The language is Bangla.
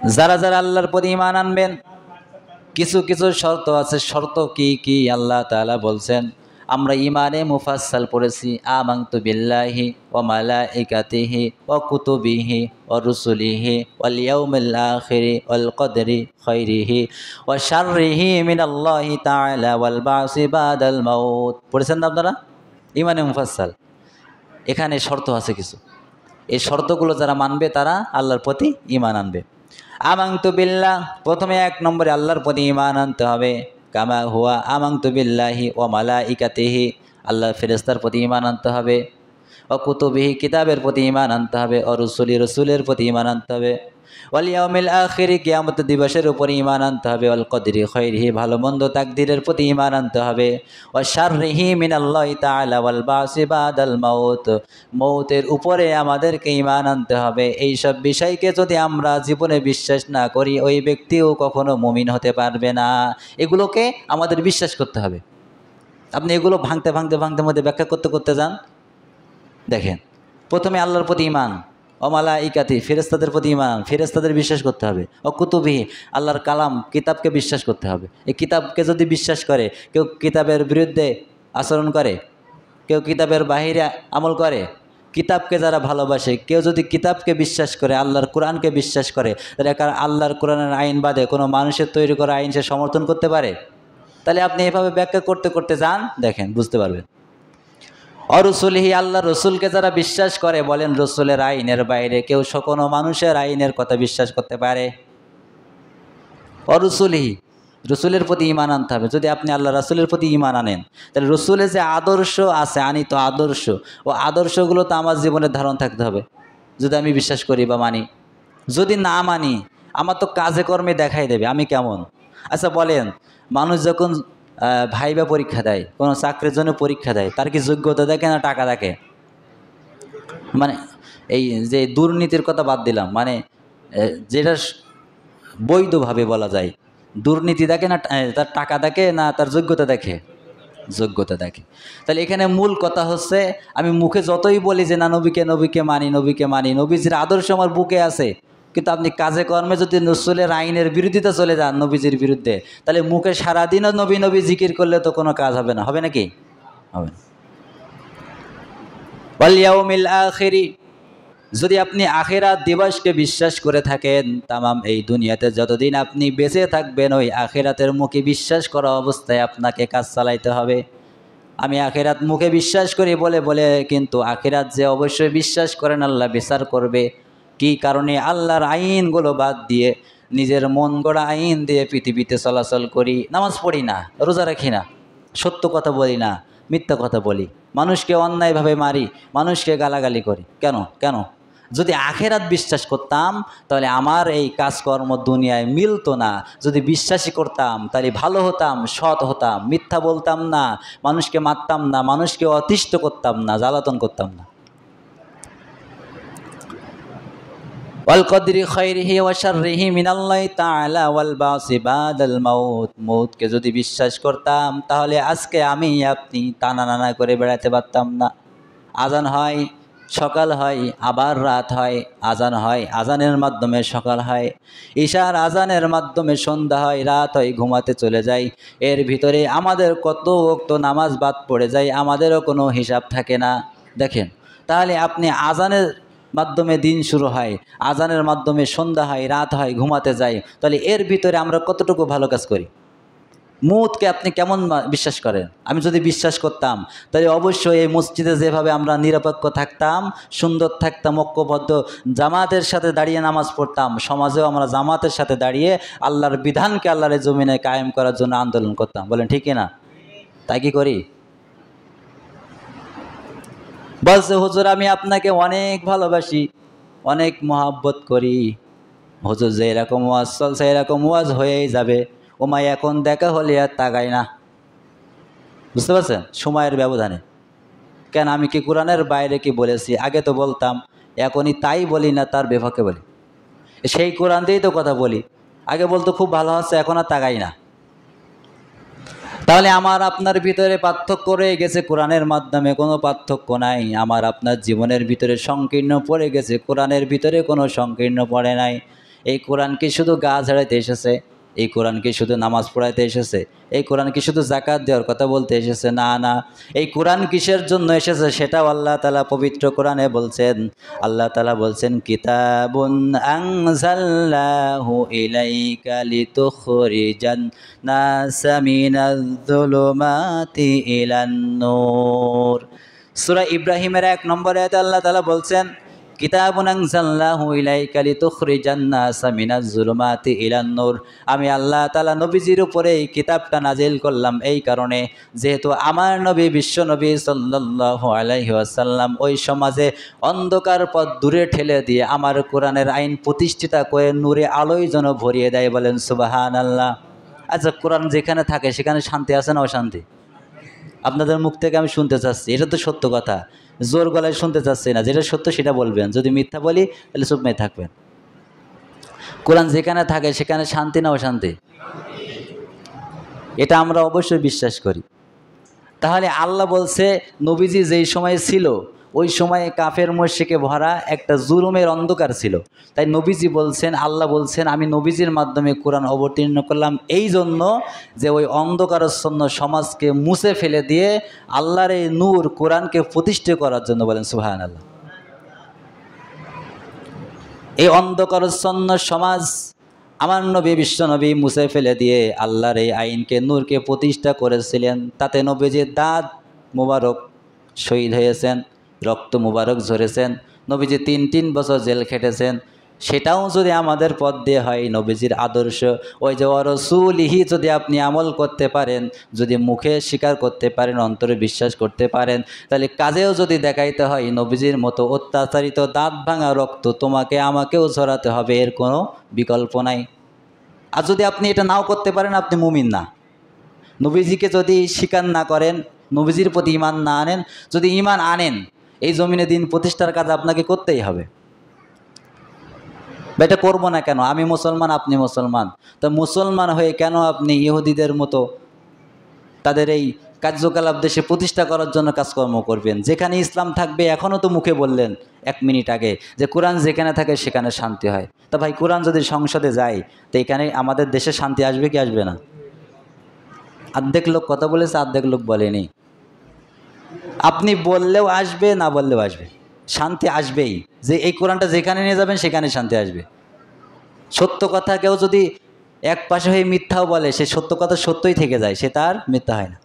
যারা যারা আল্লাহর প্রতি ঈমান আনবেন, কিছু কিছু শর্ত আছে। শর্ত কি কি আল্লাহ তাআলা বলছেন। আমরা ঈমানে মুফাসসাল পড়েছি, আমানতু বিল্লাহি ওয়া মালাইকাতিহি ওয়া কুতুবিহি ওয়া রুসুলিহি ওয়াল ইয়াউমিল আখিরি ওয়াল কদরি খাইরিহি ওয়া শাররিহি মিনাল্লাহি তাআলা ওয়াল বাসি বাদাল মাউত। পড়েছেন না আপনারা ঈমানে মুফাসসাল? এখানে শর্ত আছে কিছু। এই শর্তগুলো যারা মানবে তারা আল্লাহর প্রতি ঈমান আনবে। আমানতু বিল্লাহ, প্রথমে 1 নম্বরে আল্লাহর প্রতি ঈমান আনতে হবে। কামা হুয়া আমানতু বিল্লাহি ওয়া মালাইকাতিহি, আল্লাহর ফেরেশতার প্রতি ঈমান আনতে হবে। ও কুতুবিহি, কিতাবের প্রতি ঈমান আনতে হবে। ও রুসুলি, রসুলের প্রতি ঈমান আনতে হবে। ওয়াল ইয়াউমিল আখিরি, কিয়ামত দিবসের উপর ঈমান আনতে হবে। ওয়াল কদরি খাইরিহি, ভালো মন্দ তাকদীরের প্রতি ঈমান আনতে হবে। ওয়া শাররিহি মিনাল্লাহি তাআলা ওয়াল বাসি বাদাল মাউত, মৌতের উপরে আমাদেরকে ঈমান আনতে হবে। এই সব বিষয়কে যদি আমরা জীবনে বিশ্বাস না করি, ওই ব্যক্তিও কখনো মুমিন হতে পারবে না। এগুলোকে আমাদের বিশ্বাস করতে হবে। আপনি এগুলো ভাঙতে ভাঙতে ভাঙতে মধ্যে ব্যাখ্যা করতে করতে যান। দেখেন, প্রথমে আল্লাহর প্রতি ঈমান, ও মালাইকাতি, ফেরেশতাদের প্রতি ঈমান, ফেরেশতাদের বিশ্বাস করতে হবে। ও কুতুবিহি, আল্লাহর কালাম, কিতাবকে বিশ্বাস করতে হবে। এই কিতাবকে যদি বিশ্বাস করে, কেউ কিতাবের বিরুদ্ধে আচরণ করে, কেউ কিতাবের বাহিরে আমল করে, কিতাবকে যারা ভালোবাসে, কেউ যদি কিতাবকে বিশ্বাস করে, আল্লাহর কোরআনকে বিশ্বাস করে, তাহলে আল্লাহর কোরআনের আইন বাদে কোনো মানুষের তৈরি করা আইন সে সমর্থন করতে পারে? তাহলে আপনি এভাবে ব্যাখ্যা করতে করতে যান, দেখেন বুঝতে পারবেন। অরসুলহি, আল্লাহ রসুলকে যারা বিশ্বাস করে, বলেন রসুলের আইনের বাইরে কেউ কোনো মানুষের আইনের কথা বিশ্বাস করতে পারে? অরসুলহি, রসুলের প্রতি ঈমান আনতে হবে। যদি আপনি আল্লাহ রসুলের প্রতি ঈমান আনেন, তাহলে রসুলের যে আদর্শ আছে, আনিত আদর্শ, ও আদর্শগুলো তো আমার জীবনের ধারণ থাকতে হবে। যদি আমি বিশ্বাস করি বা মানি, যদি না মানি, আমার তো কাজে কর্মে দেখাই দেবে আমি কেমন। আচ্ছা বলেন, মানুষ যখন ভাইবা পরীক্ষা দেয়, কোনো চাকরির জন্য পরীক্ষা দেয়, তার কি যোগ্যতা দেখে না টাকা দেখে? মানে এই যে দুর্নীতির কথা বাদ দিলাম, মানে যেটা বৈধভাবে বলা যায়, দুর্নীতি দেখে না তার টাকা দেখে, না তার যোগ্যতা দেখে? যোগ্যতা দেখে। তাহলে এখানে মূল কথা হচ্ছে, আমি মুখে যতই বলি যে না নবীকে নবীকে মানি, নবীকে মানি, নবীজির আদর্শ আমার বুকে আছে, কিন্তু আপনি কাজে কর্মে যদি রসুলের আইনের বিরোধিতা চলে যান, নবীজির বিরুদ্ধে, তাহলে মুখে সারাদিনও নবী নবী জিকির করলে তো কোনো কাজ হবে না। হবে নাকি? হবে না। ওয়াল ইয়াউমিল আখিরি, যদি আপনি আখিরাত দিবসকে বিশ্বাস করে থাকেন, তামাম এই দুনিয়াতে যতদিন আপনি বেঁচে থাকবেন, ওই আখিরাতের মুখে বিশ্বাস করা অবস্থায় আপনাকে কাজ চালাইতে হবে। আমি আখিরাত মুখে বিশ্বাস করি বলে বলে কিন্তু আখিরাত যে অবশ্যই বিশ্বাস করেন আল্লাহ বিচার করবে। কি কারণে? আল্লাহর আইনগুলো বাদ দিয়ে নিজের মন গড়া আইন দিয়ে পৃথিবীতে চলাচল করি, নামাজ পড়ি না, রোজা রাখি না, সত্য কথা বলি না, মিথ্যা কথা বলি, মানুষকে অন্যায়ভাবে মারি, মানুষকে গালাগালি করি। কেন কেন? যদি আখেরাত বিশ্বাস করতাম, তাহলে আমার এই কাজকর্ম দুনিয়ায় মিলতো না। যদি বিশ্বাসই করতাম, তাহলে ভালো হতাম, সৎ হতাম, মিথ্যা বলতাম না, মানুষকে মারতাম না, মানুষকে অতিষ্ঠ করতাম না, জ্বালাতন করতাম না। ওয়াল কদরি খাইরিহি ওয়া শাররিহি মিনাল্লাহি তাআলা ওয়াল বাসি বাদাল মাউত, মৌতকে যদি বিশ্বাস করতাম, তাহলে আজকে আমি আপনি টানা নানা করে বেড়াতে পারতাম না। আজান হয়, সকাল হয়, আবার রাত হয়, আজান হয়, আজানের মাধ্যমে সকাল হয়, ঈশার আজানের মাধ্যমে সন্ধ্যা হয়, রাত হয়, ঘুমাতে চলে যাই। এর ভিতরে আমাদের কত ওয়াক্ত নামাজ বাদ পড়ে যায়, আমাদেরও কোনো হিসাব থাকে না। দেখেন, তাহলে আপনি আজানের মাধ্যমে দিন শুরু হয়, আজানের মাধ্যমে সন্ধ্যা হয়, রাত হয়, ঘুমাতে যাই, তাহলে এর ভিতরে আমরা কতটুকু ভালো কাজ করি? মৌতকে আপনি কেমন বিশ্বাস করেন? আমি যদি বিশ্বাস করতাম, তাহলে অবশ্যই এই মসজিদে যেভাবে আমরা নিরপেক্ষ থাকতাম, সুন্দর থাকতাম, ঐক্যবদ্ধ জামাতের সাথে দাঁড়িয়ে নামাজ পড়তাম, সমাজেও আমরা জামাতের সাথে দাঁড়িয়ে আল্লাহর বিধানকে আল্লাহর জমিনে কায়েম করার জন্য আন্দোলন করতাম। বলেন ঠিক না? তাই কি করি? বলছে হুজুর আমি আপনাকে অনেক ভালোবাসি, অনেক মহাব্বত করি। হুজুর যে এরকম ওয়াজ চলছে, এরকম ওয়াজ হয়েই যাবে। ও মাই এখন দেখা হলে আর তাকাই না। বুঝতে পারছেন? সময়ের ব্যবধানে। কেন, আমি কি কোরআনের বাইরে কি বলেছি? আগে তো বলতাম, এখনই তাই বলি না, তার বিপক্ষে বলি। সেই কোরআন দিয়েই তো কথা বলি। আগে বলতো খুব ভালো হচ্ছে, এখন আর তাকাই না। তাহলে আমার আপনার ভিতরে পার্থক্য রয়ে গেছে, কোরআনের মাধ্যমে কোনো পার্থক্য নাই। আমার আপনার জীবনের ভিতরে সংকীর্ণ পড়ে গেছে, কোরআনের ভিতরে কোনো সংকীর্ণ পড়ে নাই। এই কোরআন কি শুধু গা ঝাড়াইতে এসেছে? এই কোরআন কি শুধু নামাজ পড়াইতে এসেছে? এই কোরআন কি শুধু জাকাত দেওয়ার কথা বলতে এসেছে? না না, এই কোরআন কিসের জন্য এসেছে সেটাও আল্লাহ তাআলা পবিত্র কোরআনে বলছেন। আল্লাহ তাআলা বলছেন, কিতাবুন আনজালনাহু ইলাইকা লিতুখরিজান নাসা মিনাজ-যুলুমাতি ইলান-নূর। সূরা ইব্রাহিমের 1 নম্বর আয়াতে আল্লাহ তাআলা বলছেন, কিতাবুন আনজালনাহু ইলাইকা লিতুখরিজান নাসা মিনাজ-যুলুমাতি ইলান-নূর। আমি আল্লাহ তাআলা নবীজির উপরে এই কিতাবটা নাজিল করলাম এই কারণে, যেহেতু আমার নবী বিশ্ব নবী সাল্লাল্লাহু আলাইহি ওয়াসাল্লাম ওই সমাজে অন্ধকার পথ দূরে ঠেলে দিয়ে আমার কোরআনের আইন প্রতিষ্ঠিতা করে নূরে আলোয় যেন ভরিয়ে দেয়। বলেন সুবহানাল্লাহ। আচ্ছা, কোরআন যেখানে থাকে সেখানে শান্তি আছে না অশান্তি? আপনাদের মুখ থেকে আমি শুনতে চাচ্ছি, এটা তো সত্য কথা, জোর গলায় শুনতে চাচ্ছি না। যেটা সত্য সেটা বলবেন, যদি মিথ্যা বলি তাহলে চুপ মেয়ে থাকবেন। কোরআন যেখানে থাকে সেখানে শান্তি না অশান্তি? এটা আমরা অবশ্যই বিশ্বাস করি। তাহলে আল্লাহ বলছে, নবীজি যেই সময় ছিল ওই সময়ে কাফের মুশরিকে ভরা একটা জুলুমের অন্ধকার ছিল। তাই নবীজি বলছেন, আল্লাহ বলছেন, আমি নবীজির মাধ্যমে কোরআন অবতীর্ণ করলাম এই জন্য যে ওই অন্ধকারাচ্ছন্ন সমাজকে মুছে ফেলে দিয়ে আল্লাহর এই নূর কোরআনকে প্রতিষ্ঠা করার জন্য। বলেন সুবহানাল্লাহ। এই অন্ধকারাচ্ছন্ন সমাজ আমার নবী বিশ্ব নবী মুছে ফেলে দিয়ে আল্লাহর এই আইনকে নূরকে প্রতিষ্ঠা করেছিলেন। তাতে নবীজির দাঁত মুবারক শহীদ হয়েছেন, রক্ত মুবারক ঝরেছেন, নবীজি 3 বছর জেল খেটেছেন। সেটাও যদি আমাদের পথ দিয়ে হয়, নবীজির আদর্শ ওই যে ওয়ারাসূলিহি যদি আপনি আমল করতে পারেন, যদি মুখে স্বীকার করতে পারেন, অন্তরে বিশ্বাস করতে পারেন, তাহলে কাজেও যদি দেখাইতে হয় নবীজির মতো অত্যাচারিত দাঁত ভাঙা রক্ত তোমাকে আমাকেও ঝরাতে হবে, এর কোনো বিকল্প নাই। আর যদি আপনি এটা নাও করতে পারেন, আপনি মুমিন না। নবীজিকে যদি স্বীকার না করেন, নবীজির প্রতি ঈমান না আনেন, যদি ঈমান আনেন, এই জমিনে দিন প্রতিষ্ঠার কাজ আপনাকে করতেই হবে। এটা করবো না কেন? আমি মুসলমান, আপনি মুসলমান, তো মুসলমান হয়ে কেন আপনি ইহুদিদের মতো তাদের এই কার্যকলাপ দেশে প্রতিষ্ঠা করার জন্য কাজকর্ম করবেন? যেখানে ইসলাম থাকবে, এখনও তো মুখে বললেন 1 মিনিট আগে যে কোরআন যেখানে থাকে সেখানে শান্তি হয়। তা ভাই, কোরআন যদি সংসদে যায় তো এখানে আমাদের দেশে শান্তি আসবে কি আসবে না? অর্ধেক লোক কথা বলেছে, অর্ধেক লোক বলেনি। আপনি বললেও আসবে, না বললেও আসবে, শান্তি আসবেই। যে এই কোরআনটা যেখানে নিয়ে যাবেন সেখানে শান্তি আসবে। সত্য কথা কেউ যদি এক পাশে হয়ে মিথ্যাও বলে, সে সত্য কথা সত্যই থেকে যায়, সে তার মিথ্যা হয় না।